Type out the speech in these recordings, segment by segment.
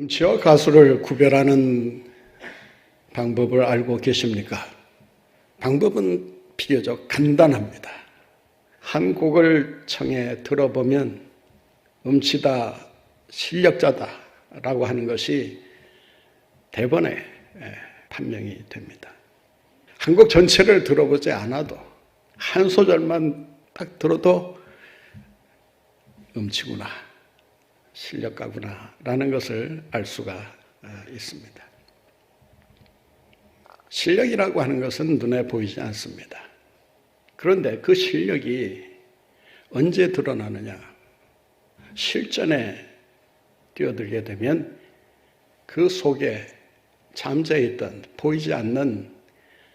음치와 가수를 구별하는 방법을 알고 계십니까? 방법은 비교적 간단합니다. 한 곡을 청해 들어보면 음치다, 실력자다 라고 하는 것이 대번에 판명이 됩니다. 한 곡 전체를 들어보지 않아도 한 소절만 딱 들어도 음치구나, 실력가구나 라는 것을 알 수가 있습니다. 실력이라고 하는 것은 눈에 보이지 않습니다. 그런데 그 실력이 언제 드러나느냐? 실전에 뛰어들게 되면 그 속에 잠재있던 보이지 않는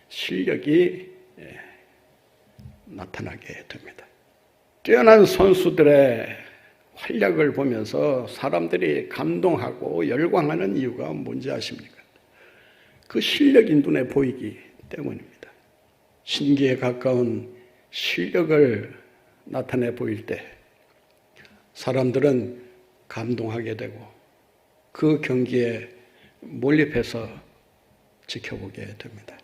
실력이 나타나게 됩니다. 뛰어난 선수들의 활약을 보면서 사람들이 감동하고 열광하는 이유가 뭔지 아십니까? 그 실력이 눈에 보이기 때문입니다. 신기에 가까운 실력을 나타내 보일 때 사람들은 감동하게 되고 그 경기에 몰입해서 지켜보게 됩니다.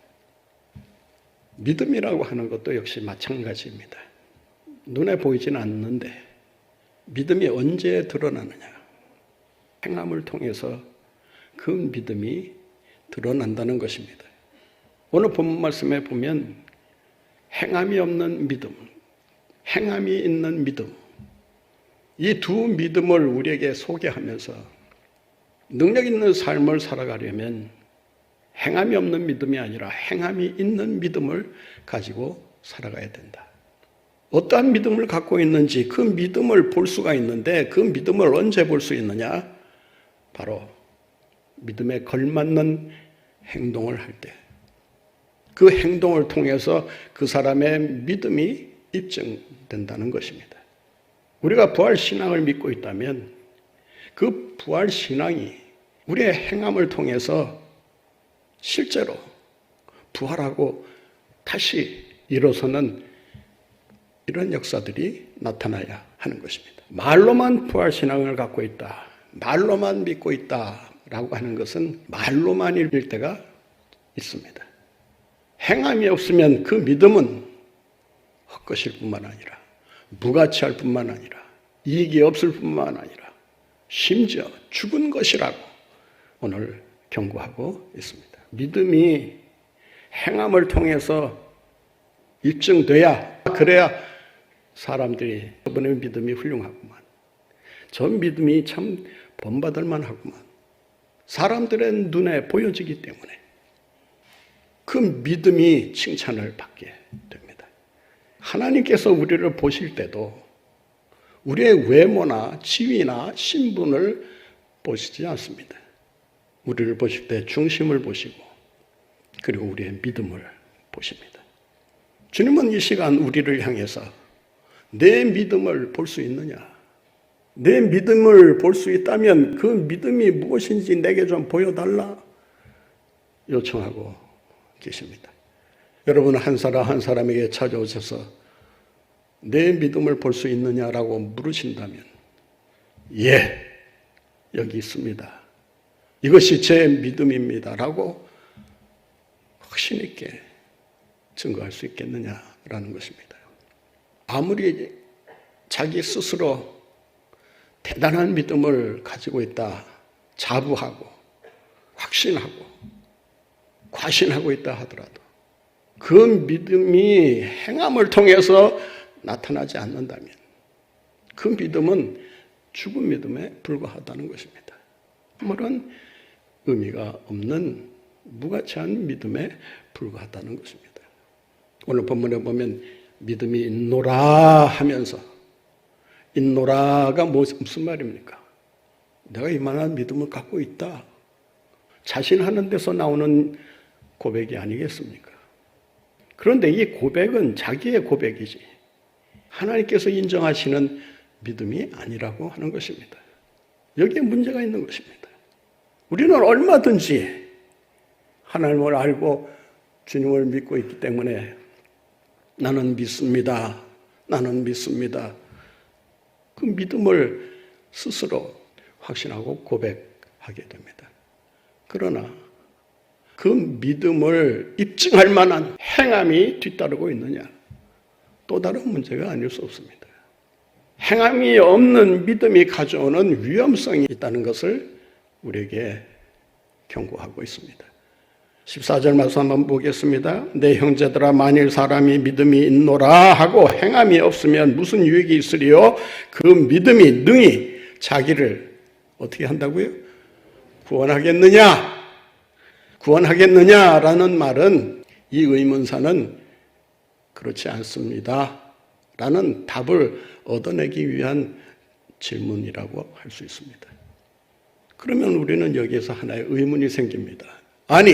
믿음이라고 하는 것도 역시 마찬가지입니다. 눈에 보이지는 않는데 믿음이 언제 드러나느냐? 행함을 통해서 그 믿음이 드러난다는 것입니다. 오늘 본문 말씀에 보면 행함이 없는 믿음, 행함이 있는 믿음, 이 두 믿음을 우리에게 소개하면서 능력 있는 삶을 살아가려면 행함이 없는 믿음이 아니라 행함이 있는 믿음을 가지고 살아가야 된다. 어떠한 믿음을 갖고 있는지 그 믿음을 볼 수가 있는데 그 믿음을 언제 볼 수 있느냐? 바로 믿음에 걸맞는 행동을 할 때, 그 행동을 통해서 그 사람의 믿음이 입증된다는 것입니다. 우리가 부활신앙을 믿고 있다면 그 부활신앙이 우리의 행함을 통해서 실제로 부활하고 다시 일어서는 이런 역사들이 나타나야 하는 것입니다. 말로만 부활신앙을 갖고 있다, 말로만 믿고 있다라고 하는 것은 말로만일 때가 있습니다. 행함이 없으면 그 믿음은 헛것일 뿐만 아니라 무가치할 뿐만 아니라 이익이 없을 뿐만 아니라 심지어 죽은 것이라고 오늘 경고하고 있습니다. 믿음이 행함을 통해서 입증돼야, 그래야 사람들이 저분의 믿음이 훌륭하구만, 저 믿음이 참 본받을 만하구만, 사람들의 눈에 보여지기 때문에 그 믿음이 칭찬을 받게 됩니다. 하나님께서 우리를 보실 때도 우리의 외모나 지위나 신분을 보시지 않습니다. 우리를 보실 때 중심을 보시고 그리고 우리의 믿음을 보십니다. 주님은 이 시간 우리를 향해서 내 믿음을 볼 수 있느냐? 내 믿음을 볼 수 있다면 그 믿음이 무엇인지 내게 좀 보여달라 요청하고 계십니다. 여러분 한 사람 한 사람에게 찾아오셔서 내 믿음을 볼 수 있느냐라고 물으신다면 예, 여기 있습니다. 이것이 제 믿음입니다 라고 확신 있게 증거할 수 있겠느냐라는 것입니다. 아무리 자기 스스로 대단한 믿음을 가지고 있다 자부하고 확신하고 과신하고 있다 하더라도 그 믿음이 행함을 통해서 나타나지 않는다면 그 믿음은 죽은 믿음에 불과하다는 것입니다. 아무런 의미가 없는 무가치한 믿음에 불과하다는 것입니다. 오늘 본문에 보면 믿음이 있노라 하면서, 있노라가 무슨 말입니까? 내가 이만한 믿음을 갖고 있다, 자신하는 데서 나오는 고백이 아니겠습니까? 그런데 이 고백은 자기의 고백이지 하나님께서 인정하시는 믿음이 아니라고 하는 것입니다. 여기에 문제가 있는 것입니다. 우리는 얼마든지 하나님을 알고 주님을 믿고 있기 때문에 나는 믿습니다, 나는 믿습니다, 그 믿음을 스스로 확신하고 고백할 됩니다. 그러나 그 믿음을 입증할 만한 행함이 뒤따르고 있느냐? 또 다른 문제가 아닐 수 없습니다. 행함이 없는 믿음이 가져오는 위험성이 있다는 것을 우리에게 경고하고 있습니다. 14절 말씀 한번 보겠습니다. 내 형제들아 만일 사람이 믿음이 있노라 하고 행함이 없으면 무슨 유익이 있으리요? 그 믿음이 능히 자기를 어떻게 한다고요? 구원하겠느냐? 구원하겠느냐라는 말은 이 의문사는 그렇지 않습니다 라는 답을 얻어내기 위한 질문이라고 할 수 있습니다. 그러면 우리는 여기에서 하나의 의문이 생깁니다. 아니,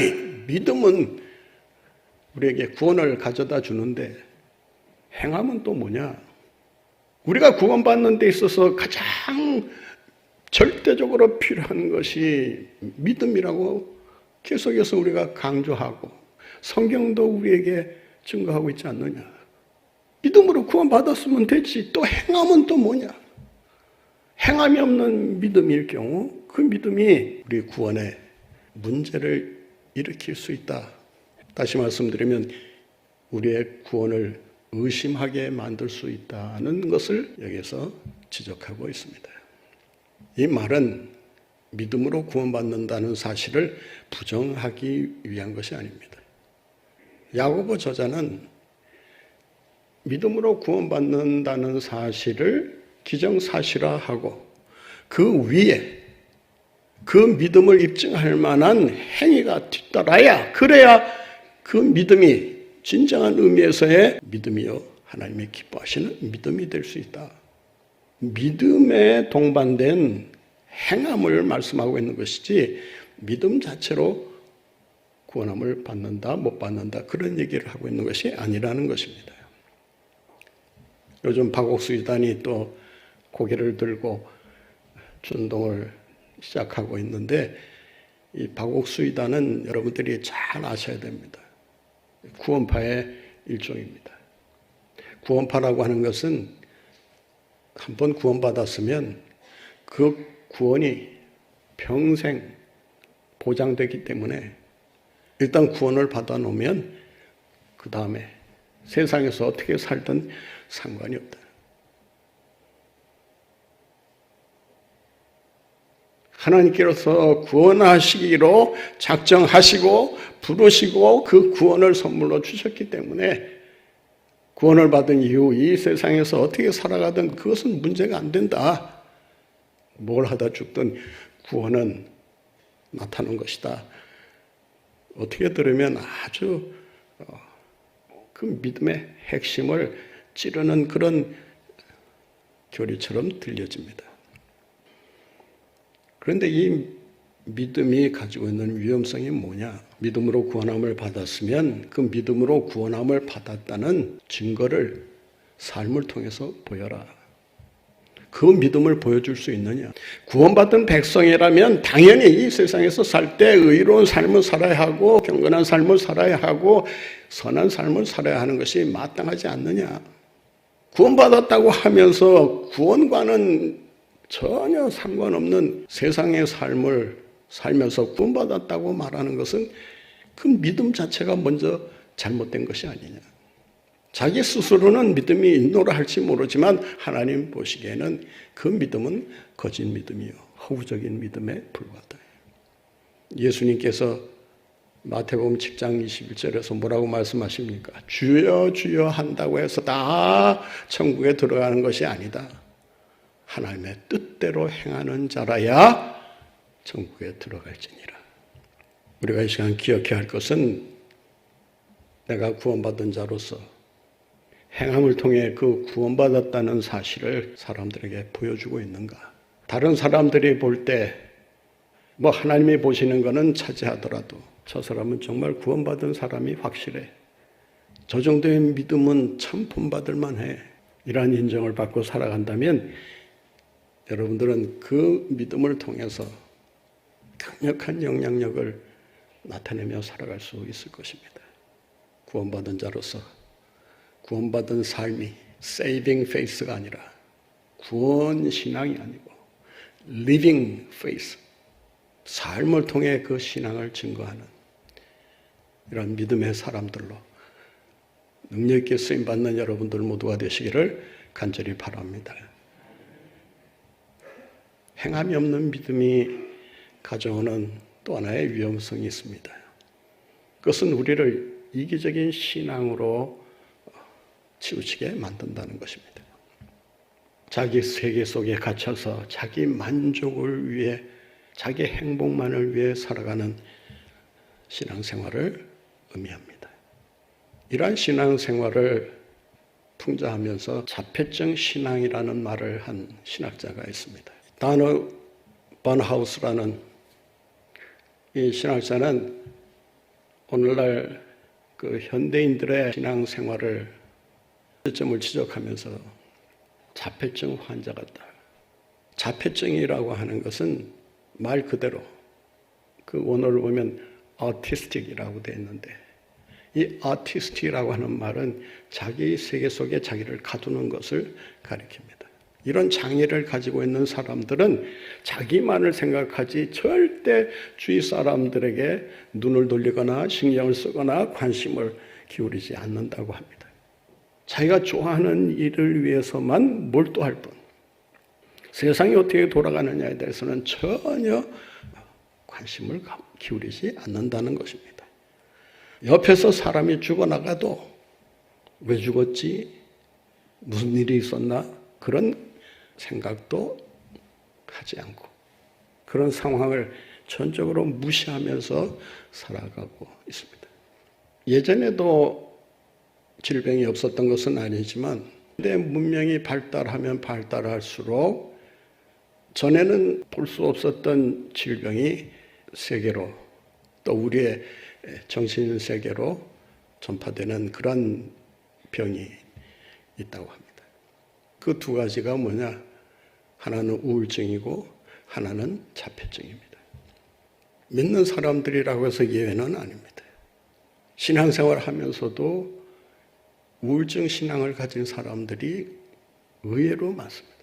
믿음은 우리에게 구원을 가져다 주는데 행함은 또 뭐냐? 우리가 구원받는 데 있어서 가장 절대적으로 필요한 것이 믿음이라고 계속해서 우리가 강조하고 성경도 우리에게 증거하고 있지 않느냐? 믿음으로 구원받았으면 되지. 또 행함은 또 뭐냐? 행함이 없는 믿음일 경우 그 믿음이 우리 구원에 문제를 일으킬 수 있다. 다시 말씀드리면 우리의 구원을 의심하게 만들 수 있다는 것을 여기서 지적하고 있습니다. 이 말은 믿음으로 구원받는다는 사실을 부정하기 위한 것이 아닙니다. 야고보 저자는 믿음으로 구원받는다는 사실을 기정사실화하고 그 위에 그 믿음을 입증할 만한 행위가 뒤따라야 그래야 그 믿음이 진정한 의미에서의 믿음이요 하나님의 기뻐하시는 믿음이 될 수 있다. 믿음에 동반된 행함을 말씀하고 있는 것이지 믿음 자체로 구원함을 받는다 못 받는다 그런 얘기를 하고 있는 것이 아니라는 것입니다. 요즘 박옥수이단이 또 고개를 들고 준동을 시작하고 있는데 이 박옥수이단은 여러분들이 잘 아셔야 됩니다. 구원파의 일종입니다. 구원파라고 하는 것은 한번 구원받았으면 그 구원이 평생 보장되기 때문에 일단 구원을 받아 놓으면 그 다음에 세상에서 어떻게 살든 상관이 없다. 하나님께서 구원하시기로 작정하시고 부르시고 그 구원을 선물로 주셨기 때문에 구원을 받은 이후 이 세상에서 어떻게 살아가든 그것은 문제가 안 된다. 뭘 하다 죽든 구원은 나타나는 것이다. 어떻게 들으면 아주 그 믿음의 핵심을 찌르는 그런 교리처럼 들려집니다. 그런데 이 믿음이 가지고 있는 위험성이 뭐냐? 믿음으로 구원함을 받았으면 그 믿음으로 구원함을 받았다는 증거를 삶을 통해서 보여라. 그 믿음을 보여줄 수 있느냐? 구원받은 백성이라면 당연히 이 세상에서 살 때 의로운 삶을 살아야 하고 경건한 삶을 살아야 하고 선한 삶을 살아야 하는 것이 마땅하지 않느냐? 구원받았다고 하면서 구원과는 전혀 상관없는 세상의 삶을 살면서 구원받았다고 말하는 것은 그 믿음 자체가 먼저 잘못된 것이 아니냐. 자기 스스로는 믿음이 있노라 할지 모르지만 하나님 보시기에는 그 믿음은 거짓 믿음이요 허구적인 믿음에 불과하다. 예수님께서 마태복음 7장 21절에서 뭐라고 말씀하십니까? 주여 주여 한다고 해서 다 천국에 들어가는 것이 아니다. 하나님의 뜻대로 행하는 자라야 천국에 들어갈지니라. 우리가 이 시간 기억해야 할 것은 내가 구원받은 자로서 행함을 통해 그 구원받았다는 사실을 사람들에게 보여주고 있는가? 다른 사람들이 볼 때 뭐 하나님이 보시는 것은 차지하더라도 저 사람은 정말 구원받은 사람이 확실해. 저 정도의 믿음은 참 본받을 만해. 이러한 인정을 받고 살아간다면 여러분들은 그 믿음을 통해서 강력한 영향력을 나타내며 살아갈 수 있을 것입니다. 구원받은 자로서 구원받은 삶이 saving faith가 아니라 구원 신앙이 아니고 living faith, 삶을 통해 그 신앙을 증거하는 이런 믿음의 사람들로 능력 있게 쓰임받는 여러분들 모두가 되시기를 간절히 바랍니다. 행함이 없는 믿음이 가져오는 또 하나의 위험성이 있습니다. 그것은 우리를 이기적인 신앙으로 치우치게 만든다는 것입니다. 자기 세계 속에 갇혀서 자기 만족을 위해, 자기 행복만을 위해 살아가는 신앙생활을 의미합니다. 이러한 신앙생활을 풍자하면서 자폐증 신앙이라는 말을 한 신학자가 있습니다. 다너 번하우스라는 이 신학자는 오늘날 그 현대인들의 신앙생활을 점을 지적하면서 자폐증 환자 같다. 자폐증이라고 하는 것은 말 그대로 그 원어를 보면 autistic이라고 되어 있는데, 이 autistic이라고 하는 말은 자기 세계 속에 자기를 가두는 것을 가리킵니다. 이런 장애를 가지고 있는 사람들은 자기만을 생각하지 절대 주위 사람들에게 눈을 돌리거나 신경을 쓰거나 관심을 기울이지 않는다고 합니다. 자기가 좋아하는 일을 위해서만 몰두할 뿐, 세상이 어떻게 돌아가느냐에 대해서는 전혀 관심을 기울이지 않는다는 것입니다. 옆에서 사람이 죽어나가도 왜 죽었지? 무슨 일이 있었나? 그런 생각도 하지 않고 그런 상황을 전적으로 무시하면서 살아가고 있습니다. 예전에도 질병이 없었던 것은 아니지만 근데 문명이 발달하면 발달할수록 전에는 볼 수 없었던 질병이 세계로 또 우리의 정신세계로 전파되는 그런 병이 있다고 합니다. 그 두 가지가 뭐냐? 하나는 우울증이고 하나는 자폐증입니다. 믿는 사람들이라고 해서 예외는 아닙니다. 신앙생활을 하면서도 우울증 신앙을 가진 사람들이 의외로 많습니다.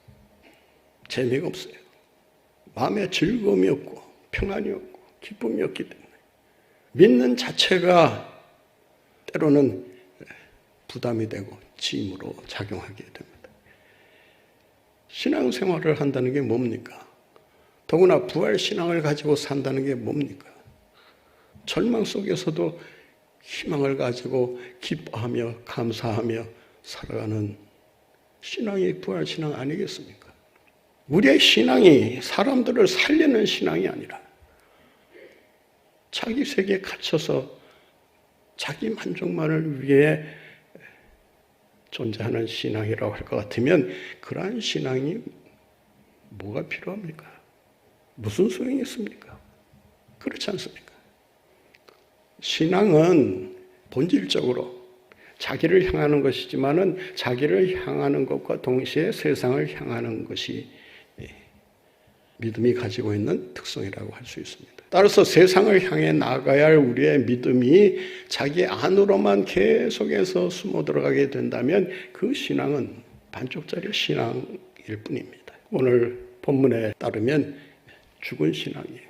재미가 없어요. 마음에 즐거움이 없고 평안이 없고 기쁨이 없기 때문에 믿는 자체가 때로는 부담이 되고 짐으로 작용하게 됩니다. 신앙생활을 한다는 게 뭡니까? 더구나 부활신앙을 가지고 산다는 게 뭡니까? 절망 속에서도 희망을 가지고 기뻐하며 감사하며 살아가는 신앙이 부활신앙 아니겠습니까? 우리의 신앙이 사람들을 살리는 신앙이 아니라 자기 세계에 갇혀서 자기 만족만을 위해 존재하는 신앙이라고 할 것 같으면 그러한 신앙이 뭐가 필요합니까? 무슨 소용이 있습니까? 그렇지 않습니까? 신앙은 본질적으로 자기를 향하는 것이지만은 자기를 향하는 것과 동시에 세상을 향하는 것이 믿음이 가지고 있는 특성이라고 할 수 있습니다. 따라서 세상을 향해 나가야 할 우리의 믿음이 자기 안으로만 계속해서 숨어 들어가게 된다면 그 신앙은 반쪽짜리 신앙일 뿐입니다. 오늘 본문에 따르면 죽은 신앙이에요.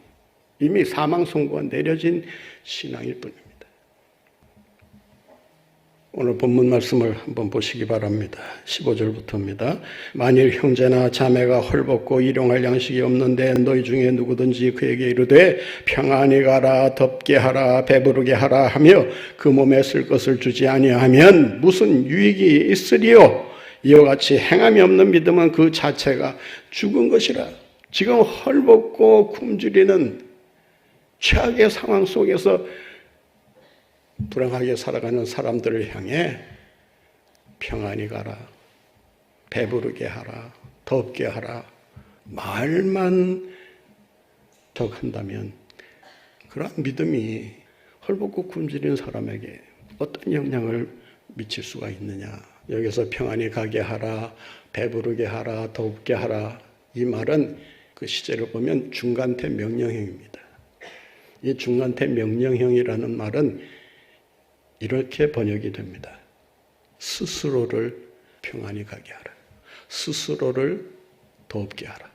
이미 사망 선고가 내려진 신앙일 뿐입니다. 오늘 본문 말씀을 한번 보시기 바랍니다. 15절부터입니다. 만일 형제나 자매가 헐벗고 일용할 양식이 없는데 너희 중에 누구든지 그에게 이르되 평안히 가라, 덥게 하라, 배부르게 하라 하며 그 몸에 쓸 것을 주지 아니하면 무슨 유익이 있으리요? 이와 같이 행함이 없는 믿음은 그 자체가 죽은 것이라. 지금 헐벗고 굶주리는 최악의 상황 속에서 불행하게 살아가는 사람들을 향해 평안히 가라, 배부르게 하라, 덥게 하라 말만 적한다면 그런 믿음이 헐벗고 굶주리는 사람에게 어떤 영향을 미칠 수가 있느냐. 여기서 평안히 가게 하라, 배부르게 하라, 덥게 하라, 이 말은 그 시제를 보면 중간태 명령형입니다. 이 중간태 명령형이라는 말은 이렇게 번역이 됩니다. 스스로를 평안히 가게 하라. 스스로를 덥게 하라.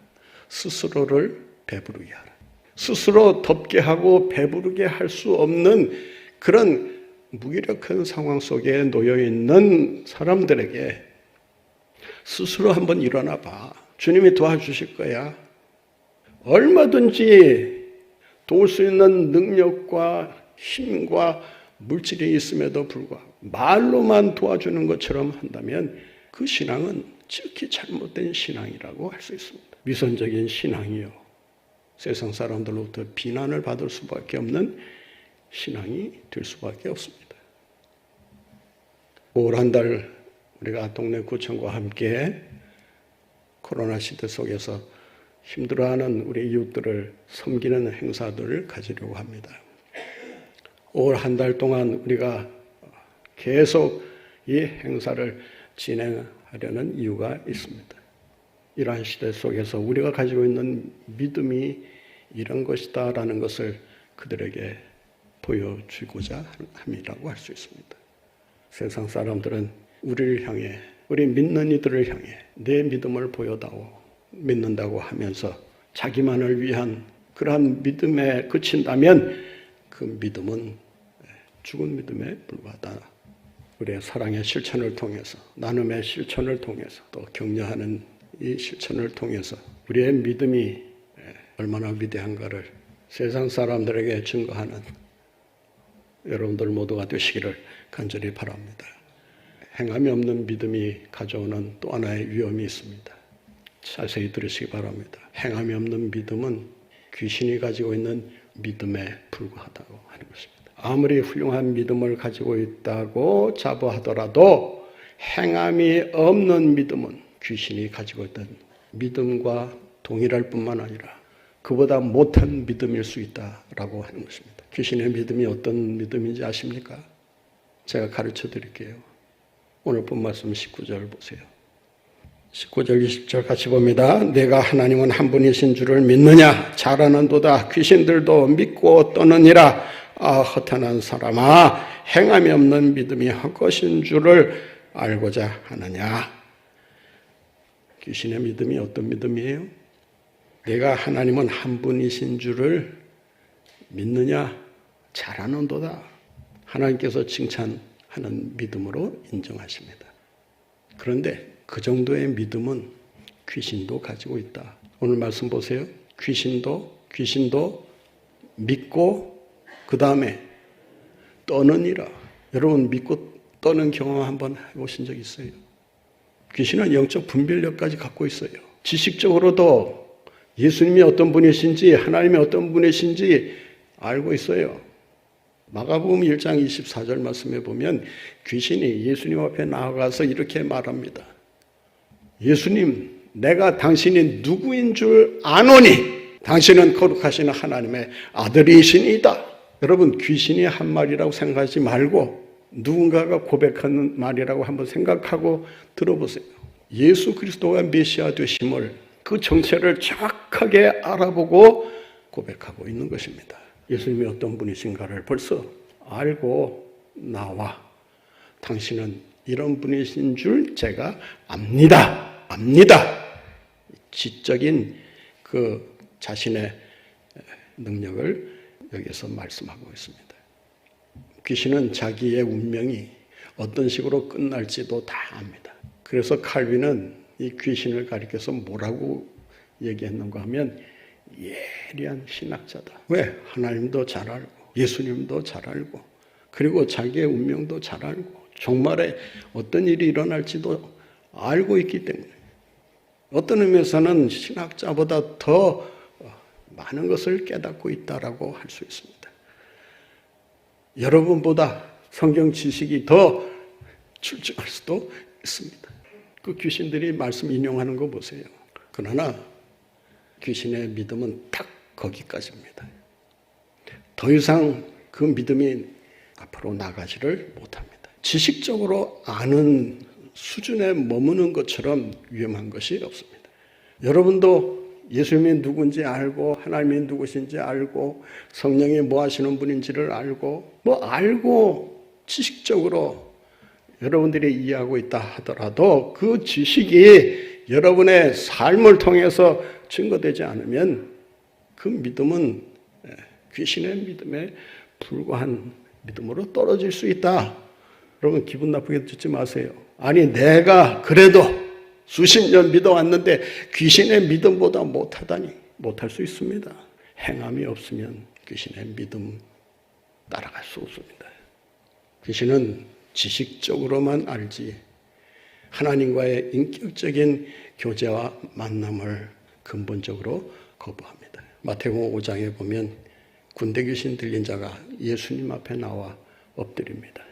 스스로를 배부르게 하라. 스스로 덥게 하고 배부르게 할 수 없는 그런 무기력한 상황 속에 놓여 있는 사람들에게 스스로 한번 일어나 봐. 주님이 도와주실 거야. 얼마든지 도울 수 있는 능력과 힘과 물질이 있음에도 불구하고 말로만 도와주는 것처럼 한다면 그 신앙은 지극히 잘못된 신앙이라고 할 수 있습니다. 위선적인 신앙이요. 세상 사람들로부터 비난을 받을 수밖에 없는 신앙이 될 수밖에 없습니다. 올 한 달 우리가 동네 구청과 함께 코로나 시대 속에서 힘들어하는 우리 이웃들을 섬기는 행사들을 가지려고 합니다. 올 한 달 동안 우리가 계속 이 행사를 진행하려는 이유가 있습니다. 이러한 시대 속에서 우리가 가지고 있는 믿음이 이런 것이다라는 것을 그들에게 보여주고자 함이라고 할 수 있습니다. 세상 사람들은 우리를 향해, 우리 믿는 이들을 향해 내 믿음을 보여다오, 믿는다고 하면서 자기만을 위한 그러한 믿음에 그친다면 그 믿음은 죽은 믿음에 불과하다. 우리의 사랑의 실천을 통해서, 나눔의 실천을 통해서, 또 격려하는 이 실천을 통해서 우리의 믿음이 얼마나 위대한가를 세상 사람들에게 증거하는 여러분들 모두가 되시기를 간절히 바랍니다. 행함이 없는 믿음이 가져오는 또 하나의 위험이 있습니다. 자세히 들으시기 바랍니다. 행함이 없는 믿음은 귀신이 가지고 있는 믿음에 불과하다고 하는 것입니다. 아무리 훌륭한 믿음을 가지고 있다고 자부하더라도 행함이 없는 믿음은 귀신이 가지고 있던 믿음과 동일할 뿐만 아니라 그보다 못한 믿음일 수 있다라고 하는 것입니다. 귀신의 믿음이 어떤 믿음인지 아십니까? 제가 가르쳐 드릴게요. 오늘 본 말씀 19절 보세요. 19절 20절 같이 봅니다. 내가 하나님은 한 분이신 줄을 믿느냐? 잘하는도다. 귀신들도 믿고 떠느니라. 아, 허탄한 사람아, 행함이 없는 믿음이 헛것인 줄을 알고자 하느냐? 귀신의 믿음이 어떤 믿음이에요? 내가 하나님은 한 분이신 줄을 믿느냐? 잘하는도다. 하나님께서 칭찬하는 믿음으로 인정하십니다. 그런데 그 정도의 믿음은 귀신도 가지고 있다. 오늘 말씀 보세요. 귀신도 믿고 그 다음에 떠느니라. 여러분 믿고 떠는 경험 한번 해보신 적 있어요? 귀신은 영적 분별력까지 갖고 있어요. 지식적으로도 예수님이 어떤 분이신지 하나님이 어떤 분이신지 알고 있어요. 마가복음 1장 24절 말씀에 보면 귀신이 예수님 앞에 나아가서 이렇게 말합니다. 예수님, 내가 당신이 누구인 줄 아노니 당신은 거룩하신 하나님의 아들이시니이다. 여러분, 귀신이 한 말이라고 생각하지 말고 누군가가 고백하는 말이라고 한번 생각하고 들어보세요. 예수 그리스도가 메시아 되심을 그 정체를 정확하게 알아보고 고백하고 있는 것입니다. 예수님이 어떤 분이신가를 벌써 알고 나와 당신은 이런 분이신 줄 제가 압니다. 지적인 그 자신의 능력을 여기서 말씀하고 있습니다. 귀신은 자기의 운명이 어떤 식으로 끝날지도 다 압니다. 그래서 칼빈은 이 귀신을 가리켜서 뭐라고 얘기했는가 하면 예리한 신학자다. 왜? 하나님도 잘 알고 예수님도 잘 알고 그리고 자기의 운명도 잘 알고 종말에 어떤 일이 일어날지도 알고 있기 때문에 어떤 의미에서는 신학자보다 더 많은 것을 깨닫고 있다라고 할 수 있습니다. 여러분보다 성경 지식이 더 출중할 수도 있습니다. 그 귀신들이 말씀 인용하는 거 보세요. 그러나 귀신의 믿음은 딱 거기까지입니다. 더 이상 그 믿음이 앞으로 나가지를 못합니다. 지식적으로 아는 수준에 머무는 것처럼 위험한 것이 없습니다. 여러분도 예수님이 누군지 알고 하나님이 누구신지 알고 성령이 뭐 하시는 분인지를 알고 지식적으로 여러분들이 이해하고 있다 하더라도 그 지식이 여러분의 삶을 통해서 증거되지 않으면 그 믿음은 귀신의 믿음에 불과한 믿음으로 떨어질 수 있다. 여러분 기분 나쁘게 듣지 마세요. 아니 내가 그래도 수십 년 믿어왔는데 귀신의 믿음보다 못하다니. 못할 수 있습니다. 행함이 없으면 귀신의 믿음 따라갈 수 없습니다. 귀신은 지식적으로만 알지 하나님과의 인격적인 교제와 만남을 근본적으로 거부합니다. 마태복음 5장에 보면 군대 귀신 들린 자가 예수님 앞에 나와 엎드립니다.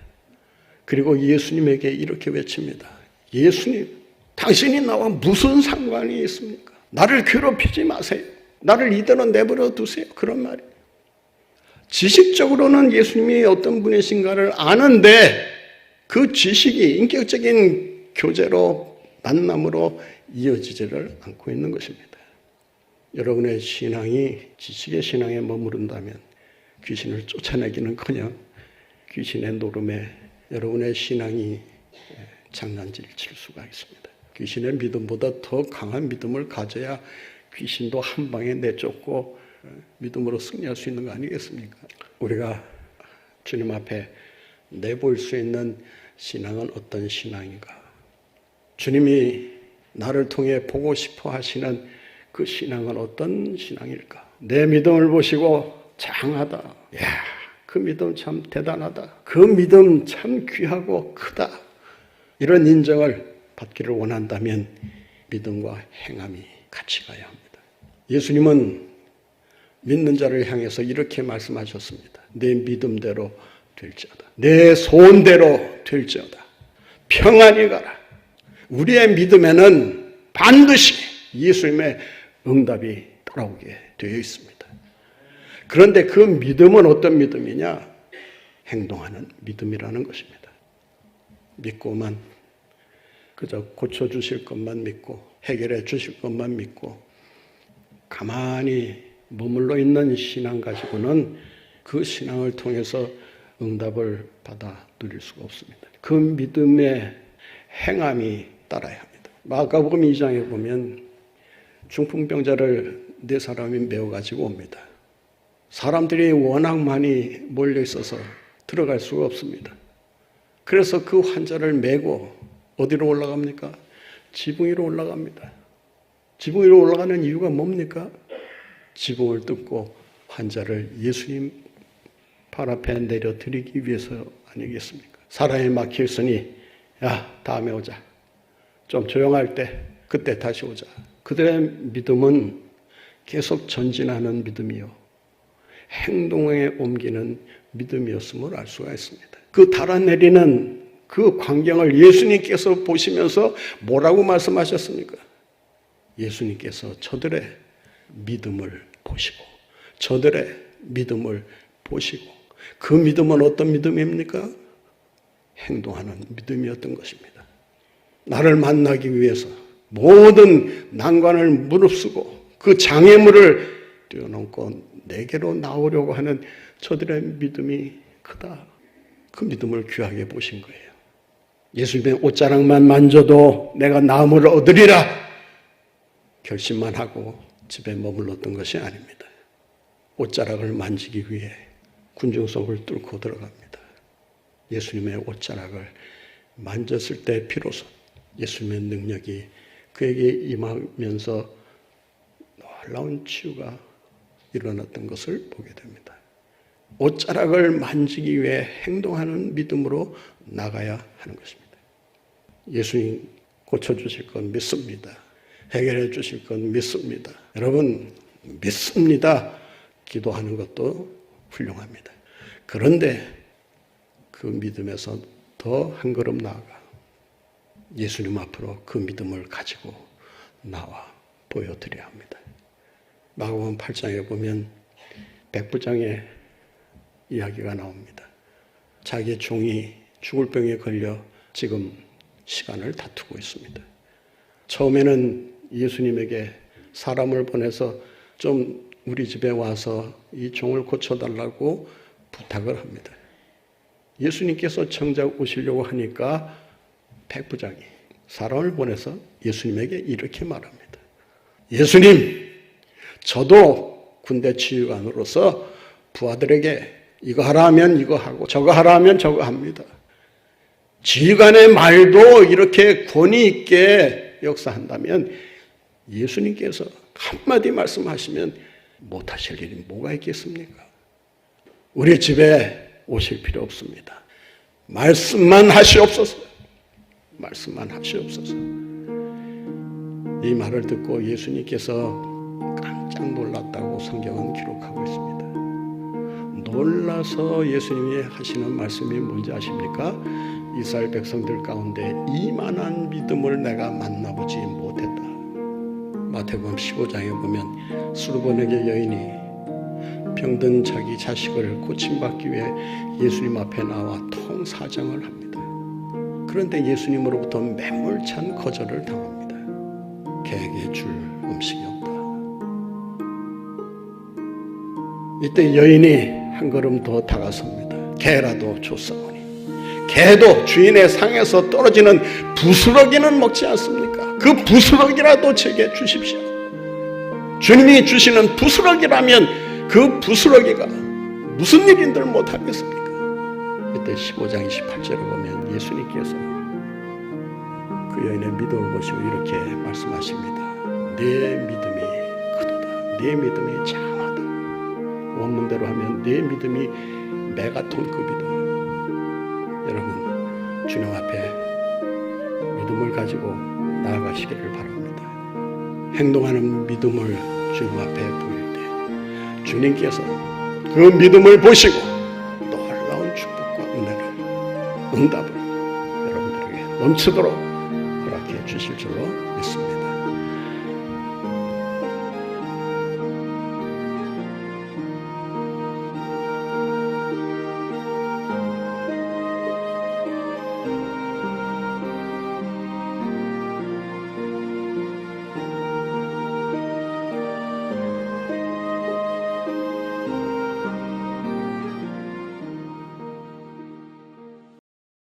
그리고 예수님에게 이렇게 외칩니다. 예수님, 당신이 나와 무슨 상관이 있습니까? 나를 괴롭히지 마세요. 나를 이대로 내버려 두세요. 그런 말이에요. 지식적으로는 예수님이 어떤 분이신가를 아는데 그 지식이 인격적인 교제로 만남으로 이어지지를 않고 있는 것입니다. 여러분의 신앙이 지식의 신앙에 머무른다면 귀신을 쫓아내기는커녕 귀신의 노름에 여러분의 신앙이 장난질을 칠 수가 있습니다. 귀신의 믿음보다 더 강한 믿음을 가져야 귀신도 한 방에 내쫓고 믿음으로 승리할 수 있는 거 아니겠습니까? 우리가 주님 앞에 내볼 수 있는 신앙은 어떤 신앙인가? 주님이 나를 통해 보고 싶어 하시는 그 신앙은 어떤 신앙일까? 내 믿음을 보시고 장하다. 야, 그 믿음 참 대단하다. 그 믿음 참 귀하고 크다. 이런 인정을 받기를 원한다면 믿음과 행함이 같이 가야 합니다. 예수님은 믿는 자를 향해서 이렇게 말씀하셨습니다. 내 믿음대로 될지어다. 내 소원대로 될지어다. 평안히 가라. 우리의 믿음에는 반드시 예수님의 응답이 따라오게 되어 있습니다. 그런데 그 믿음은 어떤 믿음이냐? 행동하는 믿음이라는 것입니다. 믿고만 그저 고쳐주실 것만 믿고 해결해 주실 것만 믿고 가만히 머물러 있는 신앙 가지고는 그 신앙을 통해서 응답을 받아 누릴 수가 없습니다. 그 믿음의 행함이 따라야 합니다. 마가복음 2장에 보면 중풍병자를 4사람이 메어가지고 옵니다. 사람들이 워낙 많이 몰려 있어서 들어갈 수가 없습니다. 그래서 그 환자를 메고 어디로 올라갑니까? 지붕 위로 올라갑니다. 지붕 위로 올라가는 이유가 뭡니까? 지붕을 뜯고 환자를 예수님 발 앞에 내려드리기 위해서 아니겠습니까? 사람이 막혀 있으니 야, 다음에 오자. 좀 조용할 때 그때 다시 오자. 그들의 믿음은 계속 전진하는 믿음이요. 행동에 옮기는 믿음이었음을 알 수가 있습니다. 그 달아내리는 그 광경을 예수님께서 보시면서 뭐라고 말씀하셨습니까? 예수님께서 저들의 믿음을 보시고 저들의 믿음을 보시고 그 믿음은 어떤 믿음입니까? 행동하는 믿음이었던 것입니다. 나를 만나기 위해서 모든 난관을 무릅쓰고 그 장애물을 뛰어넘고 내게로 나오려고 하는 저들의 믿음이 크다. 그 믿음을 귀하게 보신 거예요. 예수님의 옷자락만 만져도 내가 나음을 얻으리라 결심만 하고 집에 머물렀던 것이 아닙니다. 옷자락을 만지기 위해 군중석을 뚫고 들어갑니다. 예수님의 옷자락을 만졌을 때 비로소 예수님의 능력이 그에게 임하면서 놀라운 치유가 일어났던 것을 보게 됩니다. 옷자락을 만지기 위해 행동하는 믿음으로 나가야 하는 것입니다. 예수님 고쳐주실 건 믿습니다. 해결해 주실 건 믿습니다. 여러분 믿습니다. 기도하는 것도 훌륭합니다. 그런데 그 믿음에서 더 한 걸음 나아가 예수님 앞으로 그 믿음을 가지고 나와 보여드려야 합니다. 마가복음 8장에 보면 백부장의 이야기가 나옵니다. 자기 종이 죽을 병에 걸려 지금 시간을 다투고 있습니다. 처음에는 예수님에게 사람을 보내서 좀 우리 집에 와서 이 종을 고쳐달라고 부탁을 합니다. 예수님께서 정작 오시려고 하니까 백부장이 사람을 보내서 예수님에게 이렇게 말합니다. 예수님, 저도 군대 지휘관으로서 부하들에게 이거 하라 하면 이거 하고 저거 하라 하면 저거 합니다. 지휘관의 말도 이렇게 권위 있게 역사한다면 예수님께서 한마디 말씀하시면 못하실 일이 뭐가 있겠습니까? 우리 집에 오실 필요 없습니다. 말씀만 하시옵소서. 말씀만 하시옵소서. 이 말을 듣고 예수님께서 깜짝 놀랐다고 성경은 기록하고 있습니다. 놀라서 예수님이 하시는 말씀이 뭔지 아십니까? 이스라엘 백성들 가운데 이만한 믿음을 내가 만나보지 못했다. 마태복음 15장에 보면 수르보네게 여인이 병든 자기 자식을 고침받기 위해 예수님 앞에 나와 통사정을 합니다. 그런데 예수님으로부터 매몰찬 거절을 당합니다. 개에게 줄 음식이 없다. 이때 여인이 한 걸음 더 다가섭니다. 개라도 줬사오니. 개도 주인의 상에서 떨어지는 부스러기는 먹지 않습니까? 그 부스러기라도 제게 주십시오. 주님이 주시는 부스러기라면 그 부스러기가 무슨 일인들 못하겠습니까? 이때 15장 28절에 보면 예수님께서 그 여인의 믿음을 보시고 이렇게 말씀하십니다. 내 믿음이 크도다. 내 믿음이 장하다. 원문대로 하면 내 믿음이 메가톤급이다. 여러분, 주님 앞에 믿음을 가지고 나아가시기를 바랍니다. 행동하는 믿음을 주님 앞에 보일 때 주님께서 그 믿음을 보시고 놀라운 축복과 은혜를, 응답을 여러분들에게 넘치도록 허락해 주실 줄로